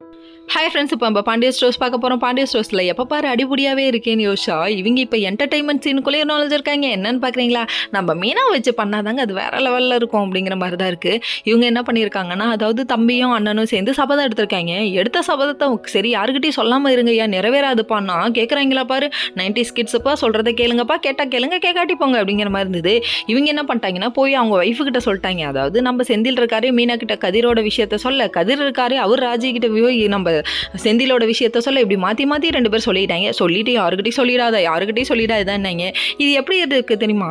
Hi friends, இப்போ நம்ம Pandya stores பார்க்க போகிறோம். பாண்டிய ஸ்டோர்ஸில் எப்போ பாரு அடிபடியாகவே இருக்கேன்னு யோசிச்சா இவங்க இப்போ என்டர்டைன்மெண்ட் சீனுக்குள்ளேயே நுழைஞ்சிருக்காங்க. என்னன்னு பார்க்குறீங்களா? நம்ம மீனா வச்சு பண்ணாதாங்க அது வேறு லெவலில் இருக்கும் அப்படிங்கிற மாதிரி தான் இருக்குது. இவங்க என்ன பண்ணியிருக்காங்கன்னா, அதாவது தம்பியும் அண்ணனும் சேர்ந்து சபதம் எடுத்திருக்காங்க. எடுத்த சபதத்தை சரி யாருக்கிட்டையும் சொல்லாமல் இருங்கய்யா, நிறைவேறாதுப்பான்னா கேட்குறாங்களா பாரு. 90s கிட்ஸுப்பா சொல்கிறத கேளுங்கப்பா, கேட்டால் கேளுங்க, கேட்காட்டி போங்க அப்படிங்கிற மாதிரி இருந்தது. இவங்க என்ன பண்ணிட்டாங்கன்னா, போய் அவங்க ஒய்ஃபுக்கிட்ட சொல்லிட்டாங்க. அதாவது நம்ம செந்தில் இருக்காரு, மீனா கிட்ட கதிரோட விஷயத்த சொல்ல, கதிர் இருக்காரு, அவர் ராஜி கிட்ட போய் நம்ம செந்திலோட விஷயத்த சொல்ல, இப்படி மாற்றி மாற்றி 2 பேர் சொல்லிட்டாங்க. சொல்லிட்டு யாருக்கிட்டையும் சொல்லிடாதுதான்னாங்க. இது எப்படி இருக்குது தெரியுமா?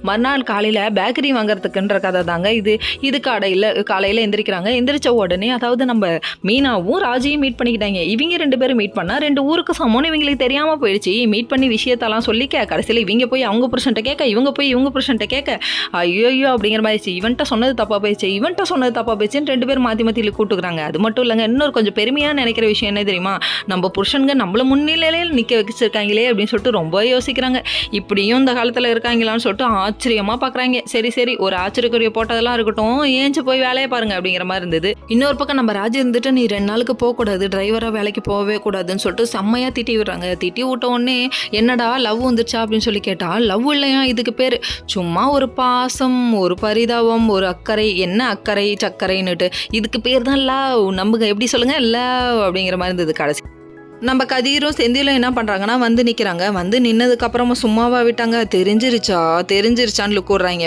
மறுநாள் காலையில் பேக்கரி வாங்குறதுக்குன்ற கதை தாங்க இது. இது காலையில் எந்திரிக்கிறாங்க. எந்திரிச்ச உடனே அதாவது நம்ம மீனாவும் ராஜியும் மீட் பண்ணிக்கிட்டாங்க. இவங்க 2 பேரும் மீட் பண்ணால் 2 ஊருக்கு சமம்னு இவங்களுக்கு தெரியாமல் போயிடுச்சு. மீட் பண்ணி விஷயத்தெல்லாம் சொல்லிக்க, கடைசியில் இவங்க போய் அவங்க புருஷன்ட்ட கேட்க, இவங்க போய் இவங்க புருஷன்ட்ட கேட்க, ஐயோ அப்படிங்கிற மாதிரி இவன்ட்ட சொன்னது தப்பாக போயிடுச்சுன்னு 2 பேரும் மாற்றி மாற்றி கூட்டுக்குறாங்க. அது மட்டும் இல்லைங்க, இன்னொரு கொஞ்சம் பெருமையாக நினைக்கிற விஷயம் என்ன தெரியுமா? நம்ம புருஷனுங்க நம்மள முன்னிலையில் நிற்க வச்சிருக்காங்களே அப்படின்னு சொல்லிட்டு ரொம்ப யோசிக்கிறாங்க. இப்படியும் இந்த காலத்தில் இருக்காங்களான்னு சொல்லிட்டு ஆச்சரியமாக பார்க்குறாங்க. சரி ஒரு ஆச்சரியக்குரிய போட்டதெல்லாம் இருக்கட்டும், ஏஞ்சி போய் வேலையை பாருங்க அப்படிங்கிற மாதிரி இருந்தது. இன்னொரு பக்கம் நம்ம ராஜி இருந்துட்டு, நீ 2 நாளுக்கு போகக்கூடாது, டிரைவராக வேலைக்கு போகவே கூடாதுன்னு சொல்லிட்டு செம்மையாக திட்டி விடுறாங்க. திட்டி விட்ட உடனே என்னடா லவ் வந்துருச்சா அப்படின்னு சொல்லி கேட்டால், லவ் இல்லையா இதுக்கு பேர், சும்மா ஒரு பாசம், ஒரு பரிதாபம், ஒரு அக்கறை. என்ன அக்கறை சக்கரைன்னுட்டு, இதுக்கு பேர் தான் லவ். நம்புங்க, எப்படி சொல்லுங்க, லவ் அப்படிங்கிற மாதிரி இருந்தது. கடைசி நம்ம கதிரும் செந்திலும் என்ன பண்ணுறாங்கன்னா வந்து நிற்கிறாங்க. வந்து நின்னதுக்கப்புறமா சும்மாவா விட்டாங்க, தெரிஞ்சிருச்சான்னு லுக் விடுறாங்க.